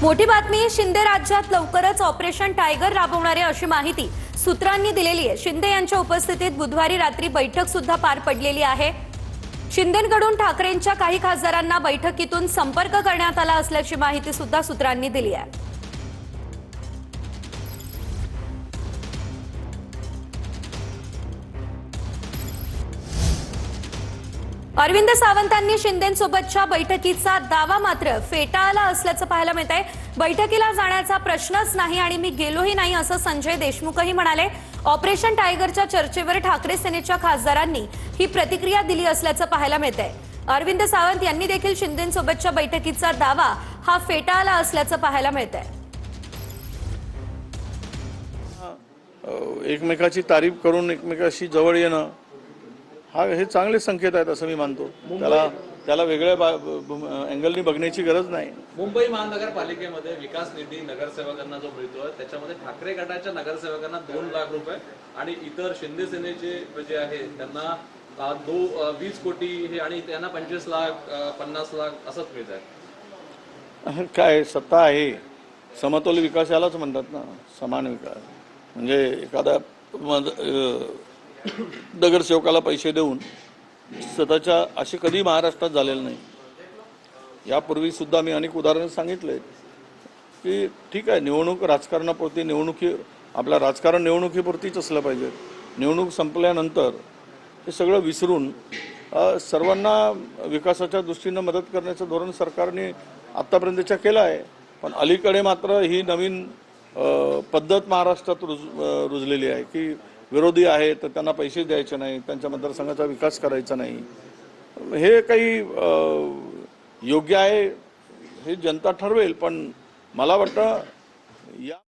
मोठी बातमी, शिंदे राज्यात लवकरच ऑपरेशन टायगर राबवणार आहे अशी माहिती सूत्रांनी दिलेली आहे। शिंदे यांच्या उपस्थितीत बुधवारी रात्री बैठक सुद्धा पार पडलेली आहे। शिंदेंकडून ठाकरेंच्या काही खासदारांना बैठकीतून संपर्क करण्यात आला असल्याची माहिती सुद्धा सूत्रांनी दिली आहे। अरविंद सावंतांनी शिंदेंसोबतच्या बैठकीचा दावा मात्र फेटाळला असल्याचं पाहायला मिळतंय। बैठकीला जाण्याचा प्रश्नच नाही आणि मी गेलोही नाही असं संजय देशमुखही म्हणाले। ऑपरेशन टायगरच्या चर्चेवर ठाकरे सेनेच्या खासदारांनी ही प्रतिक्रिया दिली असल्याचं पाहायला मिळतंय। अरविंद सावंत यांनी देखील शिंदेंसोबतच्या बैठकीचा दावा हा फेटाळला असल्याचं पाहायला मिळतंय। एकमेकाची तारीफ करून एकमेकाशी जवळ येणं हे चांगले संकेत आहेत असं मी मानतो। त्याला वेगळ्या अँगलनी बघण्याची गरज नाही। मुंबई महानगरपालिकेमध्ये विकास निधी नगरसेवकांना जो मिळतोय त्याच्यामध्ये ठाकरे गटाच्या नगरसेवकांना 2 लाख रुपये आणि इतर शिंदे सेनेचे जे आहे त्यांना 20 कोटी हे आणि त्यांना 25 लाख 50 लाख असंच मिळत आहे। काय सत्ता आहे, समतोल विकास यालाच म्हणतात ना, समान विकास। म्हणजे एखादा नगरसेवकाला पैसे देऊन स्वतःच्या असे कधी महाराष्ट्रात झालेलं नाही। यापूर्वी सुद्धा मी अनेक उदाहरणं सांगितले की ठीक आहे, निवडणूक राजकारणापुरती आपलं राजकारण निवडणुकीपुरतीच असलं पाहिजे। निवडणूक संपल्यानंतर हे सगळं विसरून सर्वांना विकासाच्या दृष्टीनं मदत करण्याचं धोरण सरकारने आत्तापर्यंतच्या केलं आहे। पण अलीकडे मात्र ही नवीन पद्धत महाराष्ट्रात रुजलेली आहे की विरोधी आहे तर त्यांना पैसे द्यायचे नाही, त्यांच्या मतदारसंघाचा विकास करायचा नाही। हे काही योग्य आहे हे जनता ठरवेल, पण मला वाटतं या